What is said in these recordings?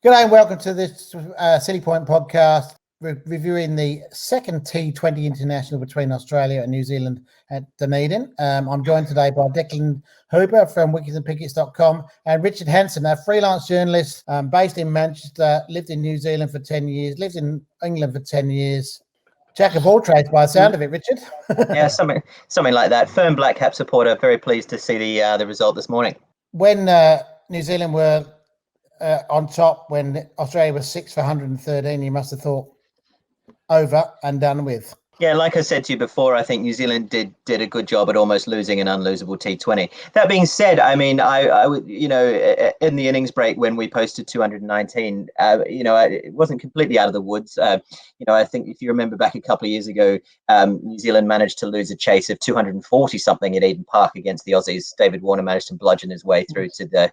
Good day and welcome to this City Point podcast, reviewing the second T20 international between Australia and New Zealand at Dunedin. I'm joined today by Declan from wicketsandpickets.com and Richard Hansen, a freelance journalist based in Manchester, lived in New Zealand for 10 years, lived in England for 10 years. Jack of all trades by the sound of it, Richard. Yeah, something like that. Firm Black Cap supporter. Very pleased to see the result this morning. When New Zealand were on top, when Australia was 6 for 113, you must have thought over and done with. Yeah, like I said to you before, I think New Zealand did a good job at almost losing an unlosable T20. That being said, I mean, I would, in the innings break when we posted 219, it wasn't completely out of the woods. I think if you remember back a couple of years ago, New Zealand managed to lose a chase of 240 something at Eden Park against the Aussies. David Warner managed to bludgeon his way through to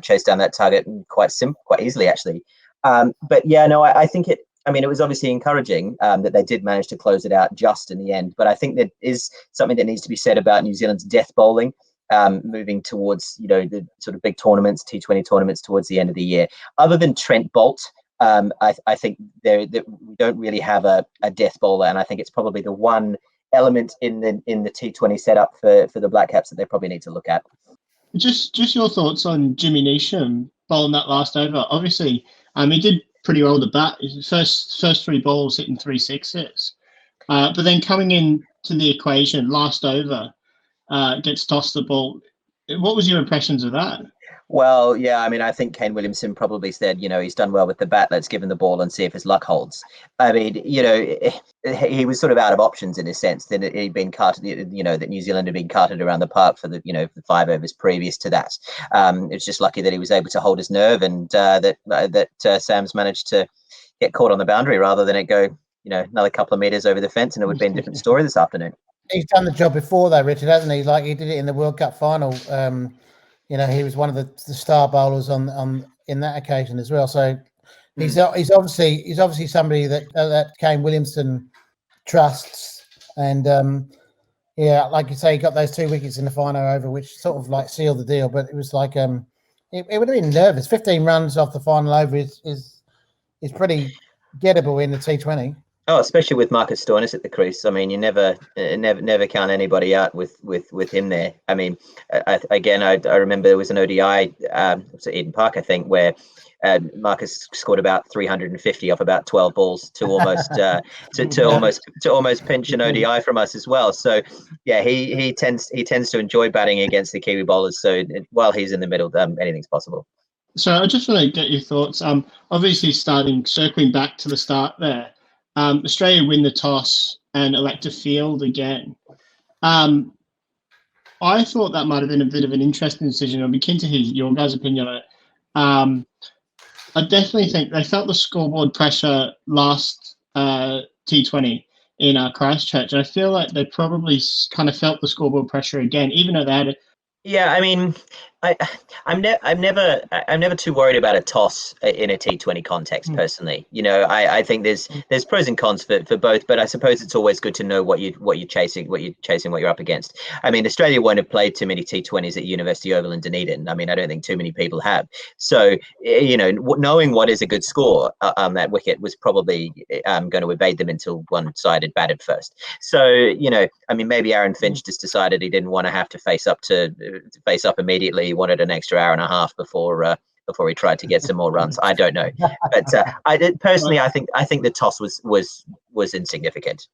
chase down that target quite easily, actually. But yeah, no, I think it was obviously encouraging that they did manage to close it out just in the end. But I think there is something that needs to be said about New Zealand's death bowling, moving towards, the sort of big tournaments, T20 tournaments towards the end of the year. Other than Trent Boult, I think we don't really have a death bowler. And I think it's probably the one element in the T20 setup for the Black Caps that they probably need to look at. Just your thoughts on Jimmy Neesham bowling that last over. Obviously, he did pretty well to bat. His first three balls hitting 3 sixes. But then coming in to the equation, last over, gets tossed the ball. What was your impressions of that? Well, yeah, I think Kane Williamson probably said, he's done well with the bat. Let's give him the ball and see if his luck holds. He was sort of out of options in a sense that he'd been carted, that New Zealand had been carted around the park for the 5 overs previous to that. It's just lucky that he was able to hold his nerve and that Sam's managed to get caught on the boundary rather than it go, another couple of meters over the fence, and it would be a different story this afternoon. He's done the job before though, Richard, hasn't he? Like he did it in the World Cup final. He was one of the star bowlers on in that occasion as well. So he's obviously somebody that Kane Williamson trusts. And like you say, he got those 2 wickets in the final over, which sort of like sealed the deal. But it was like it would have been nervous. 15 runs off the final over is pretty gettable in the T20. Oh, especially with Marcus Stoinis at the crease. You never count anybody out with him there. I remember there was an ODI, it was at Eden Park, I think, where Marcus scored about 350 off about 12 balls to almost to almost pinch an ODI from us as well. So yeah, he tends to enjoy batting against the Kiwi bowlers. So while he's in the middle, anything's possible. So I just want to get your thoughts. Obviously circling back to the start there. Australia win the toss and elect to field again. I thought that might have been a bit of an interesting decision. I'd be keen to hear your guys' opinion on it. I definitely think they felt the scoreboard pressure last T20 in Christchurch. I feel like they probably kind of felt the scoreboard pressure again, even though they had Yeah, I'm never too worried about a toss in a T20 context personally. I think there's pros and cons for both, but I suppose it's always good to know what you're chasing, what you're up against. Australia won't have played too many T20s at University Oval in Dunedin. I don't think too many people have. So knowing what is a good score on that wicket was probably going to evade them until one side had batted first. So maybe Aaron Finch just decided he didn't want to have to face up immediately. He wanted an extra hour and a half before he tried to get some more runs. I don't know, but I think the toss was insignificant.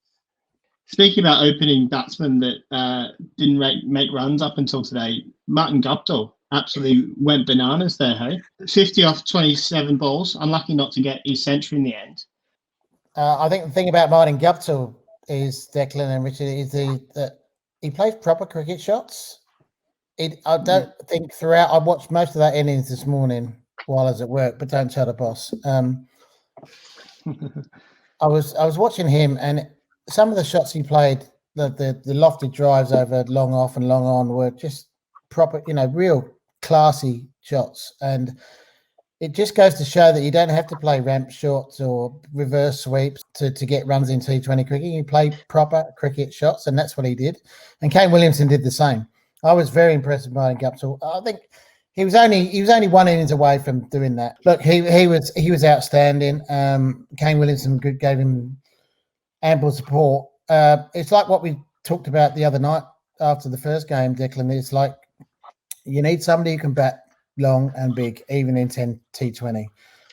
Speaking about opening batsmen that didn't make runs up until today, Martin Guptill absolutely went bananas there. Hey, 50 off 27 balls, unlucky not to get his century in the end. I think the thing about Martin Guptill is, Declan and Richard, is that he plays proper cricket shots. I don't think throughout. I watched most of that innings this morning while I was at work, but don't tell the boss. I was watching him, and some of the shots he played, the lofted drives over long off and long on, were just proper, real classy shots. And it just goes to show that you don't have to play ramp shots or reverse sweeps to get runs in T20 cricket. You play proper cricket shots, and that's what he did. And Kane Williamson did the same. I was very impressed with Martin Guptill. I think He was only one innings away from doing that. Look, he was outstanding. Kane Williamson gave him ample support. It's like what we talked about the other night after the first game, Declan. It's like you need somebody who can bat long and big, even in T20.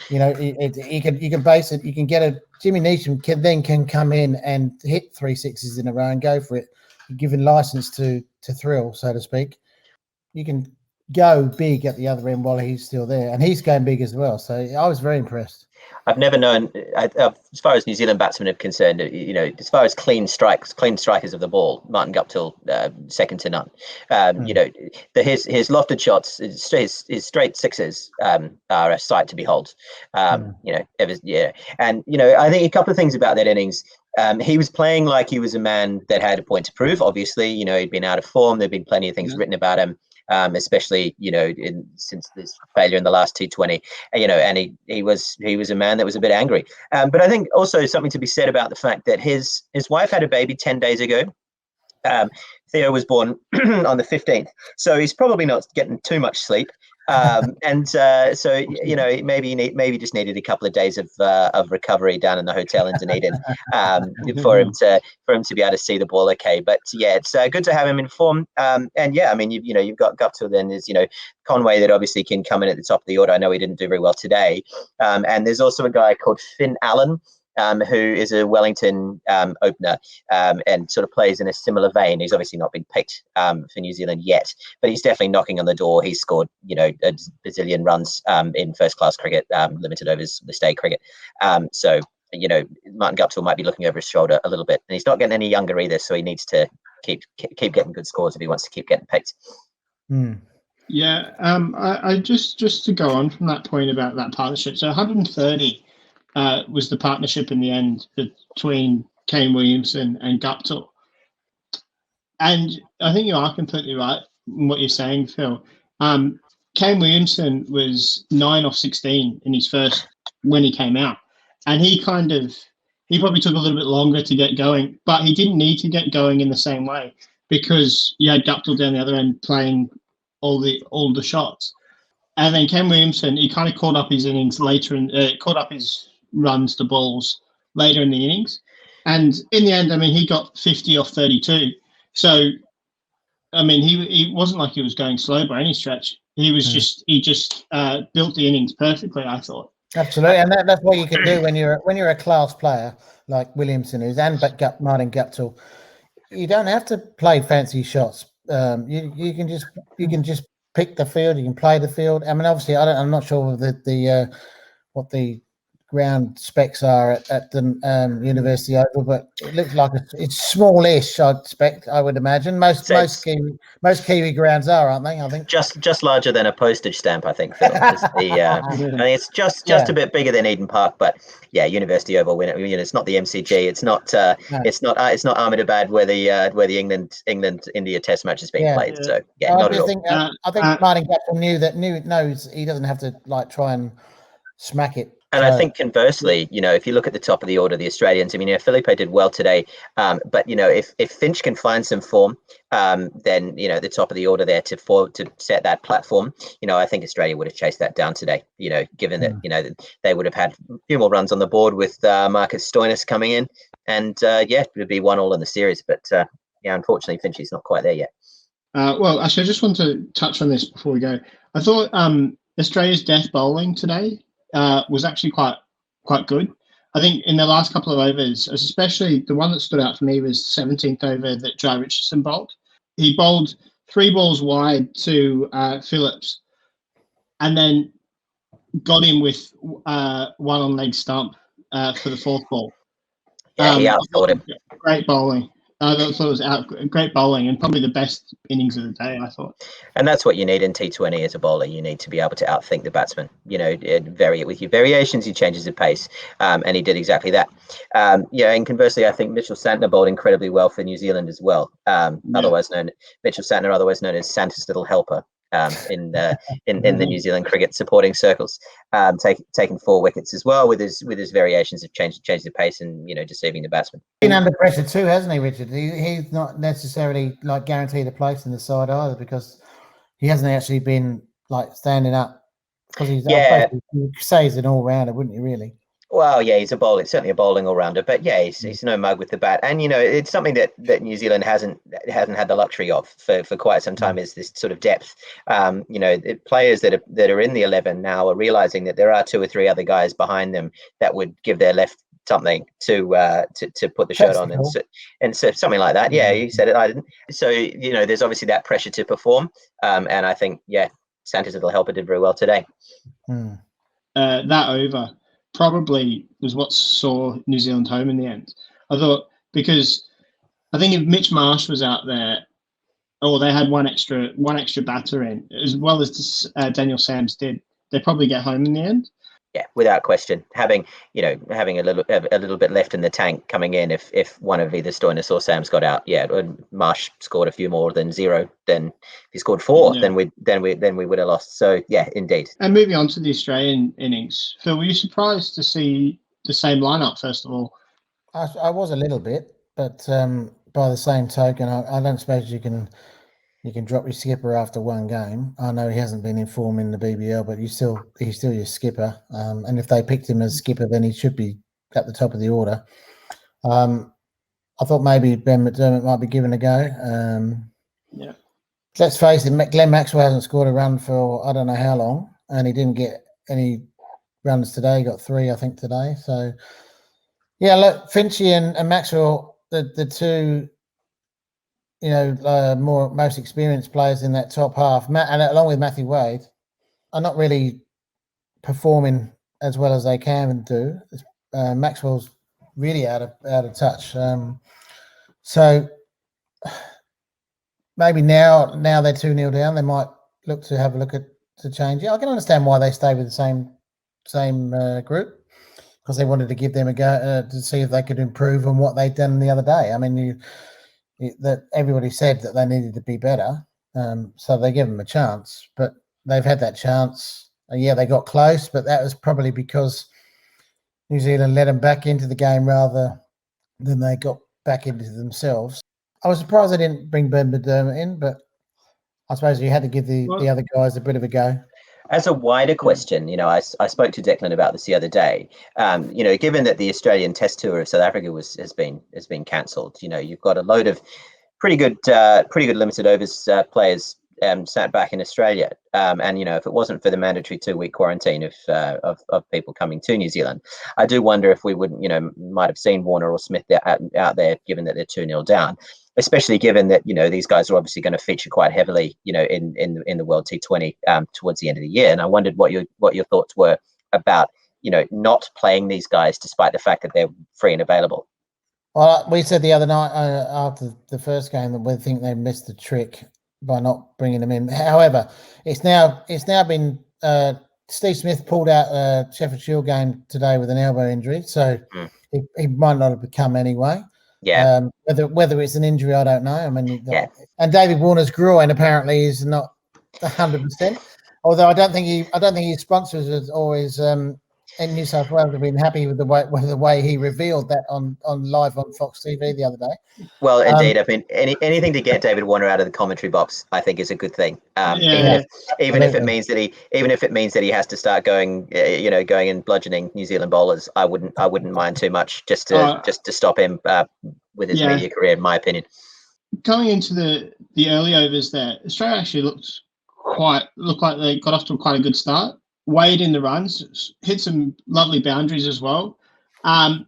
You know, you can base it. You can get a Jimmy Neesham can come in and hit 3 sixes in a row and go for it, given license to thrill, so to speak. You can go big at the other end while he's still there, and he's going big as well. So I was very impressed. I've never known, as far as New Zealand batsmen are concerned, you know, as far as clean strikers of the ball, Martin Guptill, second to none. You know, his lofted shots, his straight sixes are a sight to behold. You know, and you know, I think a couple of things about that innings. He was playing like he was a man that had a point to prove. Obviously, you know, he'd been out of form. There'd been plenty of things written about him. Especially, you know, since this failure in the last T20, you know, and he was a man that was a bit angry. But I think also something to be said about the fact that his wife had a baby 10 days ago. Theo was born on the 15th, so he's probably not getting too much sleep. And so, you know, maybe just needed a couple of days of recovery down in the hotel in Dunedin for him to be able to see the ball okay. But yeah, it's good to have him in form. And yeah, I mean, you've got Guptill, then there's, you know, Conway that obviously can come in at the top of the order. I know he didn't do very well today. And there's also a guy called Finn Allen, who is a Wellington opener and sort of plays in a similar vein. He's obviously not been picked for New Zealand yet, but he's definitely knocking on the door. He's scored, you know, a bazillion runs in first-class cricket, limited overs, the state cricket. So, you know, Martin Guptill might be looking over his shoulder a little bit, and he's not getting any younger either, so he needs to keep getting good scores if he wants to keep getting picked. Yeah, I just to go on from that point about that partnership. So 130. Was the partnership in the end between Kane Williamson and Guptill. And I think you are completely right in what you're saying, Phil. Kane Williamson was 9 off 16 in his first when he came out. And he probably took a little bit longer to get going, but he didn't need to get going in the same way because you had Guptill down the other end playing all the shots. And then Kane Williamson, he kind of caught up his innings later and caught up his runs to balls later in the innings, and in the end, I mean, he got 50 off 32. So, I mean, he wasn't like he was going slow by any stretch. He was just built the innings perfectly, I thought. Absolutely, and that's what you can do when you're a class player like Williamson is, and Martin Guptill. You don't have to play fancy shots. You can just pick the field. You can play the field. I mean, obviously, I'm not sure of what the ground specs are at the University Oval, but it looks like it's smallish. I would imagine most Kiwi grounds are, aren't they? I think just larger than a postage stamp. I think, Phil. I think it's just a bit bigger than Eden Park, but yeah, University Oval. It's not the MCG. It's not Ahmedabad where the England-India Test match is being played. So yeah, not at all. I think Martin Guptill knows he doesn't have to like try and smack it. And I think conversely, you know, if you look at the top of the order, the Australians, I mean, Phillippe did well today, but, you know, if Finch can find some form, then, you know, the top of the order there to set that platform, you know, I think Australia would have chased that down today, you know, given that, you know, they would have had a few more runs on the board with Marcus Stoinis coming in. And, it would be 1-1 in the series. But, unfortunately, Finch's not quite there yet. Well, actually, I just want to touch on this before we go. I thought Australia's death bowling today was actually quite good. I think in the last couple of overs, especially the one that stood out for me was 17th over that Jai Richardson bowled. He bowled 3 balls wide to Phillippe and then got him with one on leg stump for the 4th ball. Yeah, he outscored him. Great bowling. I thought it was great bowling and probably the best innings of the day, I thought. And that's what you need in T20 as a bowler. You need to be able to outthink the batsman. You know, vary it with your variations, he changes the pace. And he did exactly that. And conversely, I think Mitchell Santner bowled incredibly well for New Zealand as well. Mitchell Santner, otherwise known as Santa's little helper. In the New Zealand cricket supporting circles, taking 4 wickets as well with his variations of change the pace and, you know, deceiving the batsman. Been under pressure too, hasn't he, Richard? He's not necessarily like guaranteed a place in the side either because he hasn't actually been like standing up? Because he's, I Yeah. suppose you could say he's an all-rounder, wouldn't you, really? Well, yeah, he's certainly a bowling all-rounder, but yeah, he's no mug with the bat. And it's something that New Zealand hasn't had the luxury of for quite some time, is this sort of depth. Players that are in the 11 now are realizing that there are 2 or 3 other guys behind them that would give their left something to put the shirt on, and so something like that. Yeah, you said it, I didn't. So there's obviously that pressure to perform, and I think Santos will help. It did very well today. That over probably was what saw New Zealand home in the end. I thought, because I think if Mitch Marsh was out there, or they had one extra batter in, as well as Daniel Sams did, they'd probably get home in the end. Yeah, without question. Having a little bit left in the tank coming in, if one of either Stoinis or Sams got out, Marsh scored a few more than 0. Then if he scored 4, then we would have lost. So yeah, indeed. And moving on to the Australian innings, Phil, were you surprised to see the same lineup? First of all, I was a little bit, but by the same token, I don't suppose you can drop your skipper after one game. I know he hasn't been in form in the BBL, but he's still your skipper. And if they picked him as skipper, then he should be at the top of the order. I thought maybe Ben McDermott might be given a go. Let's face it, Glenn Maxwell hasn't scored a run for I don't know how long, and he didn't get any runs today. He got 3, I think, today. So, yeah, look, Finchie and Maxwell, the two, most experienced players in that top half, and along with Matthew Wade, are not really performing as well as they can do. Maxwell's really out of touch. So maybe now they're 2-0 down, they might look to change it. I can understand why they stay with the same group, because they wanted to give them a go to see if they could improve on what they'd done the other day. I mean, that everybody said that they needed to be better, so they gave them a chance. But they've had that chance. They got close, but that was probably because New Zealand let them back into the game rather than they got back into themselves. I was surprised they didn't bring Ben McDermott in, but I suppose you had to give the other guys a bit of a go. As a wider question, I spoke to Declan about this the other day. Given that the Australian Test Tour of South Africa has been cancelled, you've got a load of pretty good limited overs players sat back in Australia. And if it wasn't for the mandatory 2-week quarantine of people coming to New Zealand, I do wonder if we wouldn't, might have seen Warner or Smith out there, given that they're 2-0 down. Especially given that these guys are obviously going to feature quite heavily, in the World T20 towards the end of the year. And I wondered what your thoughts were about not playing these guys despite the fact that they're free and available. Well, we said the other night after the first game that we think they missed the trick by not bringing them in. However, it's now been Steve Smith pulled out a Sheffield Shield game today with an elbow injury, so he might not have come anyway. Yeah. Whether it's an injury, I don't know. I mean, and David Warner's groin apparently is not 100%. Although I don't think his sponsors is always in New South Wales have been happy with the way he revealed that on live on Fox TV the other day. Well, indeed, I mean, anything to get David Warner out of the commentary box, I think, is a good thing. Even if it means that he has to start going and bludgeoning New Zealand bowlers, I wouldn't mind too much just to stop him with his media career, in my opinion. Going into the early overs there, Australia actually looked like they got off to quite a good start. Wade in the runs, hit some lovely boundaries as well. I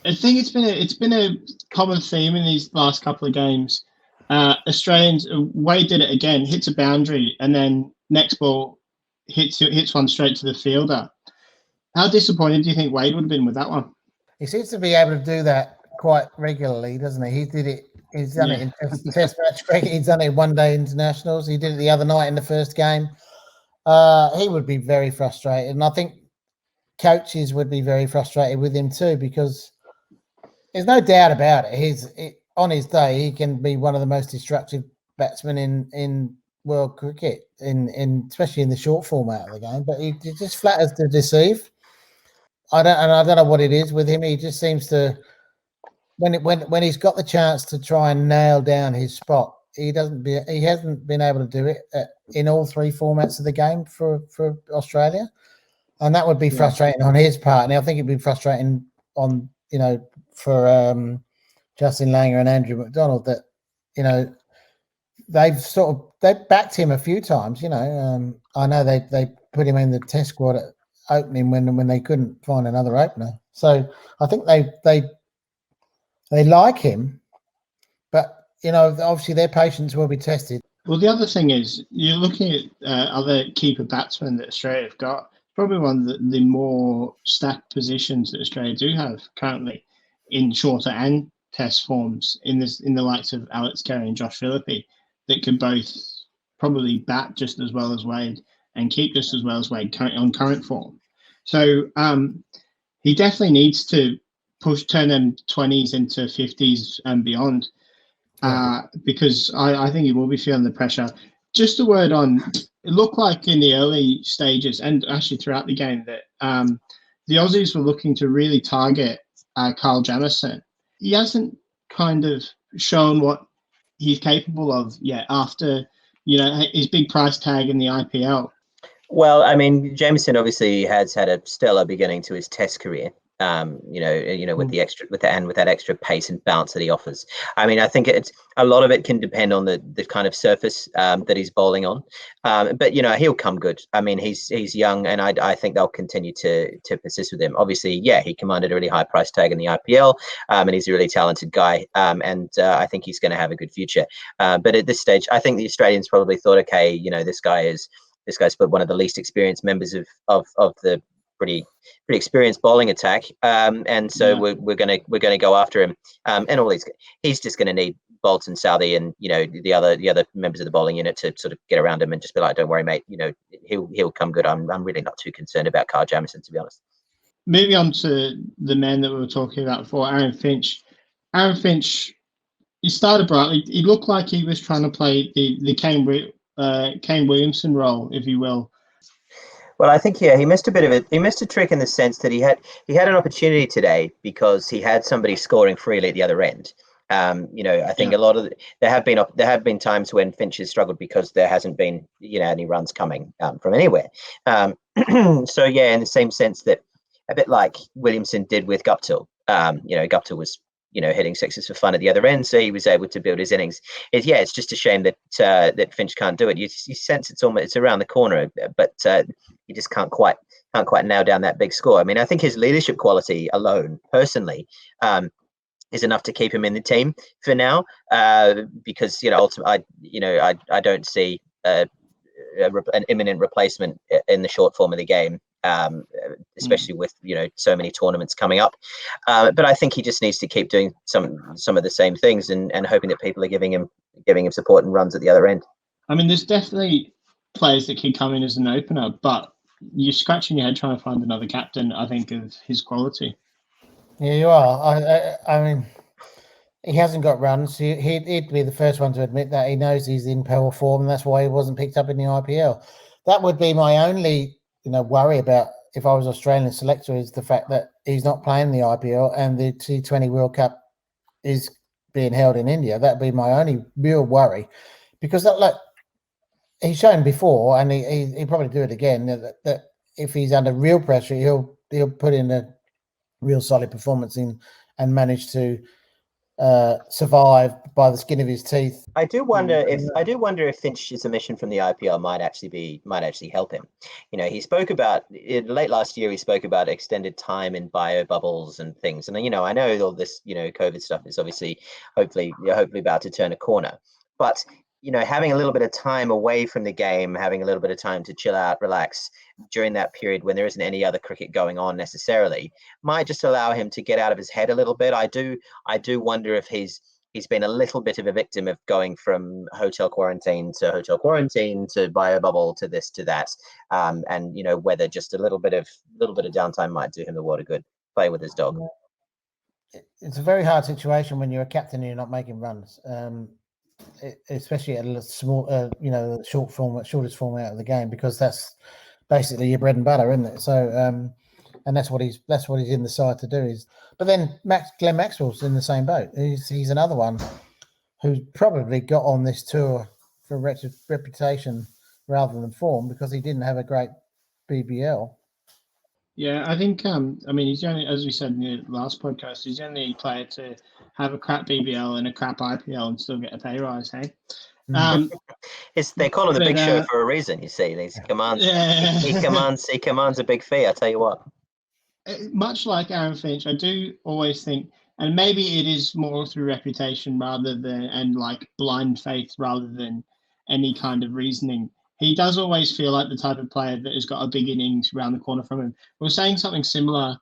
think it's been a common theme in these last couple of games. Australians, Wade did it again, hits a boundary, and then next ball hits one straight to the fielder. How disappointed do you think Wade would have been with that one? He seems to be able to do that quite regularly, doesn't he? He did it. He's done it in Test match cricket. He's done it in one-day internationals. He did it the other night in the first game. He would be very frustrated, and I think coaches would be very frustrated with him too, because there's no doubt about it. On his day, he can be one of the most destructive batsmen in world cricket, especially in the short format of the game. But he just flatters to deceive. I don't know what it is with him. He just seems to, when he's got the chance to try and nail down his spot, he hasn't been able to do it in all three formats of the game for Australia, and that would be frustrating on his part. And I think it'd be frustrating on for Justin Langer and Andrew McDonald that they've backed him a few times. I know they put him in the Test squad at opening when they couldn't find another opener. So I think they like him, but obviously their patience will be tested. Well, the other thing is you're looking at other keeper batsmen that Australia have got. Probably one of the more stacked positions that Australia do have currently in shorter and Test forms in the likes of Alex Carey and Josh Phillippe that could both probably bat just as well as Wade and keep just as well as Wade on current form. So he definitely needs to turn them 20s into 50s and beyond because I think he will be feeling the pressure. Just a word on, it looked like in the early stages and actually throughout the game that the Aussies were looking to really target Kyle Jamieson. He hasn't kind of shown what he's capable of yet after, his big price tag in the IPL. Well, I mean, Jameson obviously has had a stellar beginning to his Test career. With that extra pace and bounce that he offers. I mean, I think it's a lot of it can depend on the kind of surface that he's bowling on. But he'll come good. I mean, he's young, and I think they'll continue to persist with him. Obviously, he commanded a really high price tag in the IPL, and he's a really talented guy. And I think he's going to have a good future. But at this stage, I think the Australians probably thought, okay, this guy's one of the least experienced members of the pretty experienced bowling attack, and so we're gonna go after him. And all he's just gonna need Bolton, Southey, and the other members of the bowling unit to sort of get around him and just be like, "Don't worry, mate. He'll come good." I'm really not too concerned about Kyle Jamieson, to be honest. Moving on to the man that we were talking about before, Aaron Finch. Aaron Finch, he started brightly. He looked like he was trying to play the Kane Williamson role, if you will. Well, I think he missed a bit of it. He missed a trick in the sense that he had an opportunity today because he had somebody scoring freely at the other end. I think a lot of there have been times when Finch has struggled because there hasn't been any runs coming from anywhere. So in the same sense that a bit like Williamson did with Guptill. Guptill was hitting sixes for fun at the other end, so he was able to build his innings. It's just a shame that Finch can't do it. You sense it's around the corner, but he just can't quite nail down that big score. I mean, I think his leadership quality alone, personally, is enough to keep him in the team for now, because ultimately, I don't see an imminent replacement in the short form of the game. Especially with so many tournaments coming up, but I think he just needs to keep doing some of the same things and hoping that people are giving him support and runs at the other end. I mean, there's definitely players that can come in as an opener, but you're scratching your head trying to find another captain, I think, of his quality. Yeah, you are. I mean, he hasn't got runs. He'd be the first one to admit that. He knows he's in poor form, and that's why he wasn't picked up in the IPL. That would be my only worry about if I was Australian selector, is the fact that he's not playing the IPL and the T20 World Cup is being held in India. That'd be my only real worry, because he's shown before, and he probably do it again, that if he's under real pressure, he'll put in a real solid performance and manage to survive by the skin of his teeth. I do wonder if Finch's omission from the IPL might actually help him. He spoke about late last year. He spoke about extended time in bio bubbles and things. And I know all this COVID stuff is obviously hopefully about to turn a corner. But having a little bit of time away from the game, having a little bit of time to chill out, relax during that period when there isn't any other cricket going on necessarily, might just allow him to get out of his head a little bit. I do wonder if he's been a little bit of a victim of going from hotel quarantine to bio bubble to this to that, and whether just a little bit of downtime might do him a world of good. Play with his dog. It's a very hard situation when you're a captain and you're not making runs. Especially at a small, shortest format of the game, because that's basically your bread and butter, isn't it? So, and that's what he's in the side to do. But then Glenn Maxwell's in the same boat. He's another one who probably got on this tour for reputation rather than form because he didn't have a great BBL. Yeah, I think, I mean, he's the only, as we said in the last podcast, he's the only player to have a crap BBL and a crap IPL and still get a pay rise, hey? They call him the but, Big Show for a reason. You see, he commands a big fee. I tell you what. Much like Aaron Finch, I do always think, and maybe it is more through reputation rather than and like blind faith rather than any kind of reasoning. He does always feel like the type of player that has got a big innings around the corner from him. We were saying something similar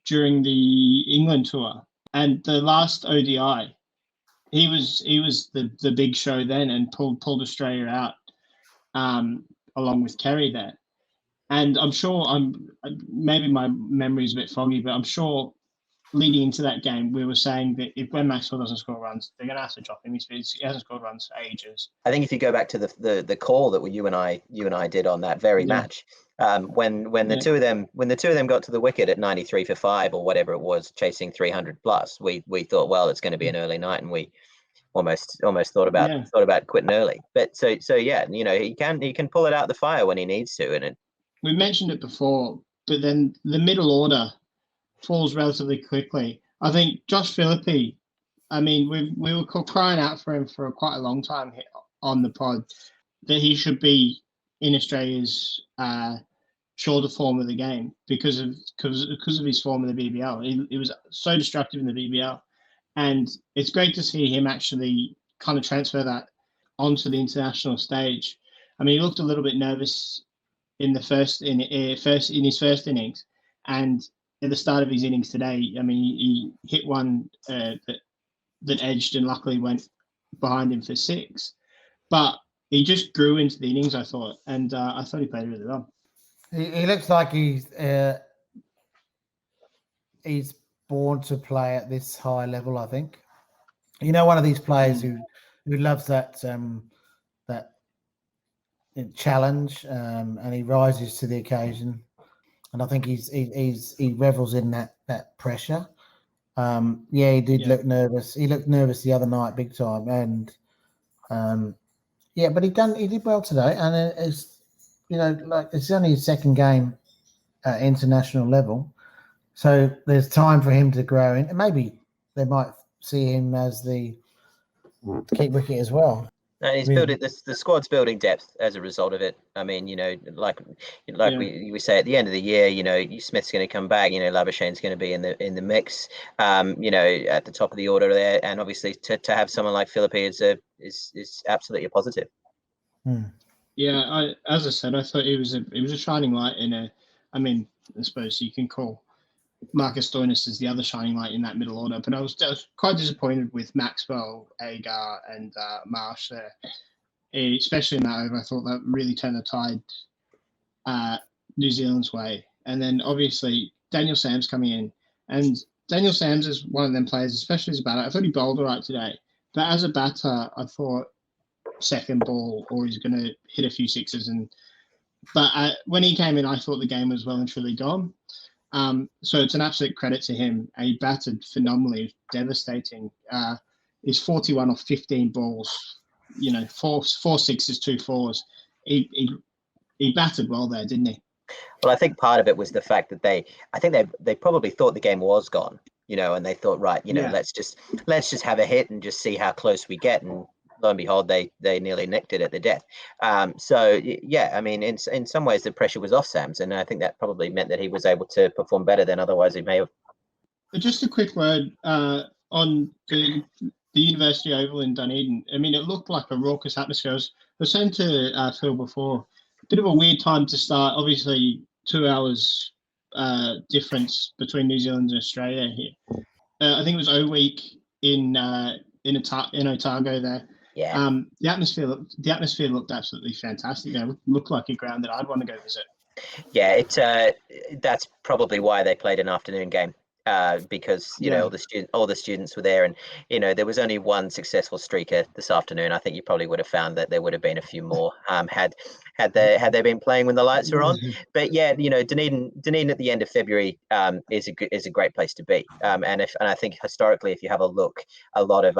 during the England tour and the last ODI. He was the big show then and pulled Australia out along with Kerry there. And I'm sure maybe my memory is a bit foggy, but I'm sure leading into that game, we were saying that if when Maxwell doesn't score runs, they're going to have to drop him. He hasn't scored runs for ages. I think if you go back to the call that you and I did on that very match, when the two of them got to the wicket at 93 for 5 or whatever it was, chasing 300 plus, we thought, well, it's going to be an early night, and we almost thought about quitting early. But so yeah, he can pull it out the fire when he needs to, and we mentioned it before, but then the middle order falls relatively quickly. I think Josh Phillippe, I mean, we were crying out for him for quite a long time on the pod that he should be in Australia's shorter form of the game because of his form in the BBL. He was so destructive in the BBL. And it's great to see him actually kind of transfer that onto the international stage. I mean, he looked a little bit nervous in his first innings, and at the start of his innings today, I mean, he hit one that edged and luckily went behind him for 6. But he just grew into the innings, I thought, and I thought he played really well. He looks like he's born to play at this high level, I think. One of these players who loves that challenge, and he rises to the occasion. And I think he revels in that pressure. He did look nervous. He looked nervous the other night, big time. And but he did well today. And it's it's only his second game at international level, so there's time for him to grow in. And maybe they might see him as the keep wicket as well. And he's building the squad's building depth as a result of it. I mean, like we say at the end of the year, Smith's going to come back. Labuschagne's going to be in the mix. At the top of the order there, and obviously to have someone like Phillippe is absolutely a positive. Yeah, as I said, I thought it was a shining light I mean, I suppose you can call Marcus Stoinis as the other shining light in that middle order, but I was quite disappointed with Maxwell, Agar, and Marsh there, especially in that over. I thought that really turned the tide New Zealand's way. And then obviously Daniel Sams coming in, and Daniel Sams is one of them players, especially as a batter. I thought he bowled all right today, but as a batter, I thought second ball or he's going to hit a few sixes. But when he came in, I thought the game was well and truly gone. So it's an absolute credit to him. He batted phenomenally, devastating. He's 41 off 15 balls, 4 sixes, 2 4s. He batted well there, didn't he? Well, I think part of it was the fact that they probably thought the game was gone, and they thought, right, let's just have a hit and just see how close we get. And lo and behold, they nearly nicked it at the death. So yeah, I mean, in some ways the pressure was off Sams, and I think that probably meant that he was able to perform better than otherwise he may have. Just a quick word on the University Oval in Dunedin. I mean, it looked like a raucous atmosphere. I was saying to Phil before, a bit of a weird time to start. Obviously, 2 hours difference between New Zealand and Australia here. I think it was O Week in Otago there. Yeah. The atmosphere looked absolutely fantastic. It looked like a ground that I'd want to go visit. Yeah, that's probably why they played an afternoon game. Because all the students were there, and there was only one successful streaker this afternoon. I think you probably would have found that there would have been a few more had had they been playing when the lights were on. But yeah, Dunedin at the end of February is a great place to be. And I think historically, if you have a look, a lot of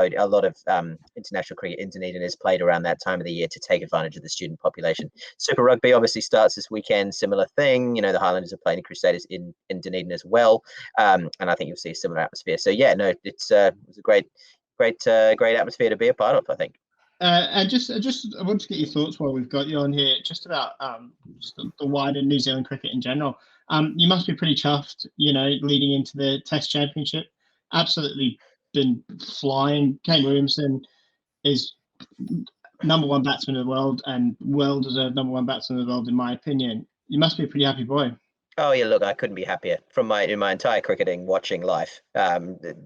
international cricket in Dunedin is played around that time of the year to take advantage of the student population. Super Rugby obviously starts this weekend, similar thing. The Highlanders are playing the Crusaders in Dunedin as well, and I think you'll see a similar atmosphere. So yeah, no, it's a great atmosphere to be a part of, I think. And I want to get your thoughts while we've got you on here, just about just the wider New Zealand cricket in general. You must be pretty chuffed, leading into the Test Championship. Absolutely been flying. Kane Williamson is number one batsman in the world, and well-deserved number one batsman in the world, in my opinion. You must be a pretty happy boy. Oh yeah, look, I couldn't be happier. In my entire cricketing watching life,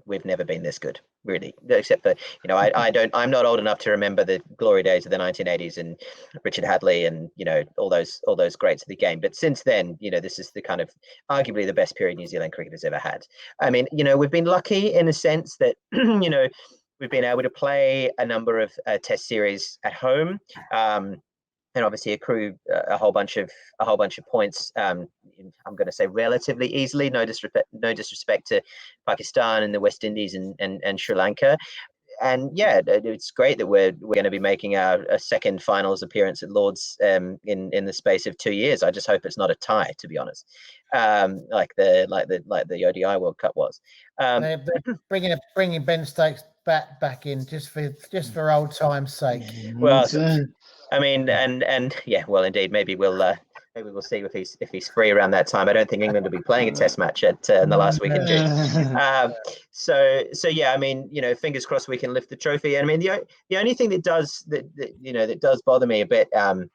we've never been this good, really. Except for I'm not old enough to remember the glory days of the 1980s and Richard Hadley and all those greats of the game. But since then, this is the kind of arguably the best period New Zealand cricket has ever had. I mean, we've been lucky in a sense that we've been able to play a number of Test series at home. And obviously accrue a whole bunch of points. I'm going to say relatively easily. No disrespect to Pakistan and the West Indies and Sri Lanka. And yeah, it's great that we're going to be making a second finals appearance at Lord's in the space of 2 years. I just hope it's not a tie, to be honest, like the ODI World Cup was. They're bringing Ben Stokes back in just for old time's sake. Well, I mean, and yeah, well, indeed, maybe we'll see if he's free around that time. I don't think England will be playing a Test match in the last week in June. So yeah, I mean, fingers crossed we can lift the trophy. And I mean, the only thing that does bother me a bit, and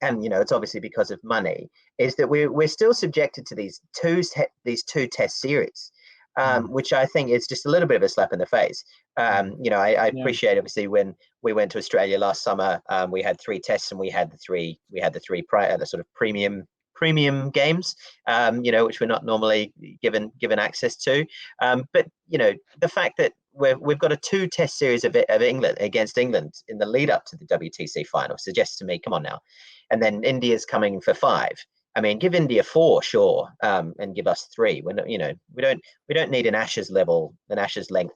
it's obviously because of money, is that we're still subjected to these two Test series. Which I think is just a little bit of a slap in the face. I appreciate obviously when we went to Australia last summer, we had 3 tests and we had the three the sort of premium games, which we're not normally given access to. But the fact that we've got a 2 Test series of England against England in the lead up to the WTC final suggests to me, come on now, and then India's coming for 5. I mean, give India 4, sure, and give us 3. We don't need an Ashes length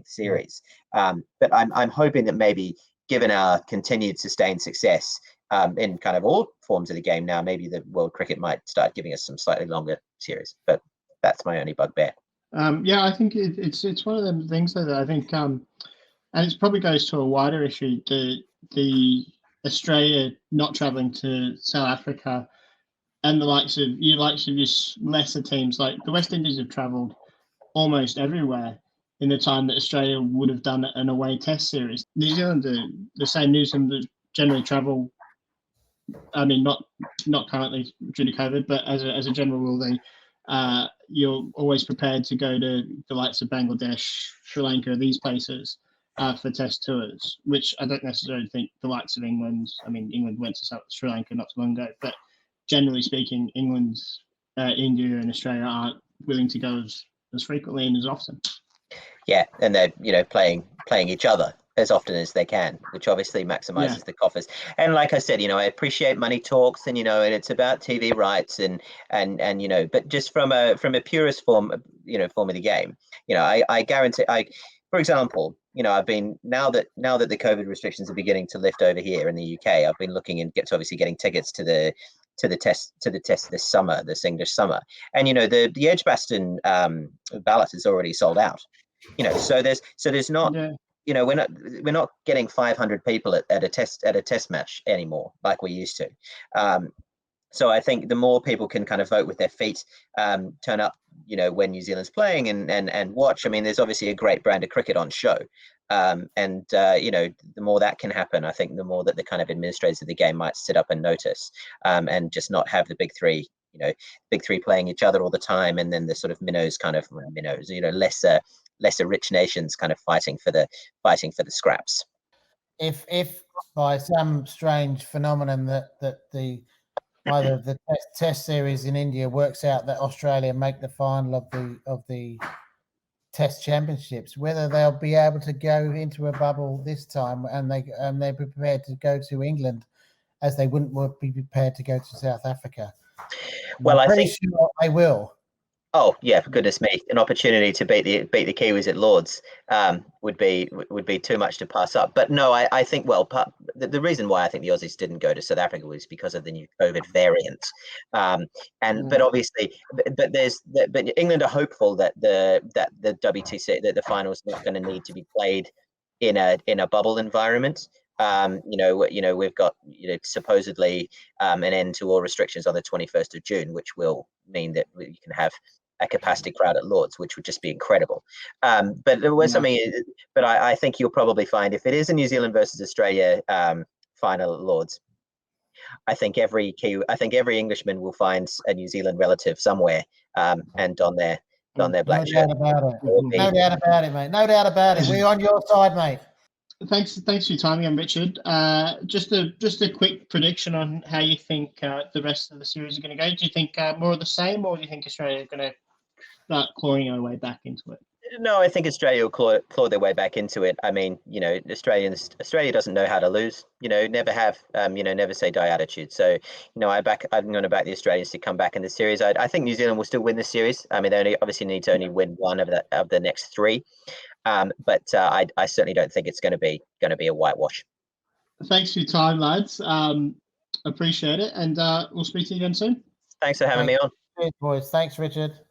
series. But I'm hoping that maybe, given our continued sustained success in kind of all forms of the game now, maybe the World Cricket might start giving us some slightly longer series. But that's my only bugbear. Yeah, I think it's one of them things though, that I think, and it probably goes to a wider issue. The Australia not travelling to South Africa. And the likes of your lesser teams, like the West Indies, have travelled almost everywhere in the time that Australia would have done an away Test series. New Zealand, the same. New Zealand generally travel. I mean, not currently due to COVID, but as a general rule, you're always prepared to go to the likes of Bangladesh, Sri Lanka, these places for Test tours. Which I don't necessarily think the likes of England. I mean, England went to Sri Lanka not too long ago, but generally speaking, England, India, and Australia aren't willing to go as frequently and as often. Yeah, and they're playing each other as often as they can, which obviously maximizes the coffers. And like I said, I appreciate money talks, and and it's about TV rights and but just from a purist form, form of the game, I guarantee, for example, I've been now that the COVID restrictions are beginning to lift over here in the UK, I've been looking and getting tickets to the test this summer, this English summer, and the Edgbaston ballot is already sold out. So there's not. Yeah. We're not getting 500 people at a test match anymore like we used to. So I think the more people can kind of vote with their feet, turn up, when New Zealand's playing and watch. I mean, there's obviously a great brand of cricket on show. The more that can happen, I think the more that the kind of administrators of the game might sit up and notice, and just not have the big three playing each other all the time, and then the sort of minnows, lesser rich nations kind of fighting for the scraps. If by some strange phenomenon that either the test series in India works out that Australia make the final of the Test Championships, whether they'll be able to go into a bubble this time and they're prepared to go to England as they wouldn't be prepared to go to South Africa. Well, I'm I pretty think sure they will. Oh yeah, for goodness me! An opportunity to beat the Kiwis at Lords would be too much to pass up. But no, I think the reason why I think the Aussies didn't go to South Africa was because of the new COVID variant, but obviously, but England are hopeful that the WTC that the final is not going to need to be played in a bubble environment. We've got supposedly an end to all restrictions on the 21st of June, which will mean that you can have a capacity crowd at Lords, which would just be incredible. But there was something. But I think you'll probably find if it is a New Zealand versus Australia final at Lords, I think every Englishman will find a New Zealand relative somewhere and don their black shirt. No doubt about it. No doubt about it, mate. No doubt about it. We're on your side, mate. Thanks for your time again, Richard. Just a quick prediction on how you think the rest of the series are going to go. Do you think more of the same, or do you think Australia is going to start clawing our way back into it? No, I think Australia will claw their way back into it. I mean, Australia doesn't know how to lose. Never have. Never say die attitude. So, I'm going to back the Australians to come back in the series. I think New Zealand will still win the series. I mean, they obviously need to only win one of the next three. But I certainly don't think it's going to be a whitewash. Thanks for your time, lads. Appreciate it, and we'll speak to you again soon. Thanks for having me on. Cheers, boys. Thanks, Richard.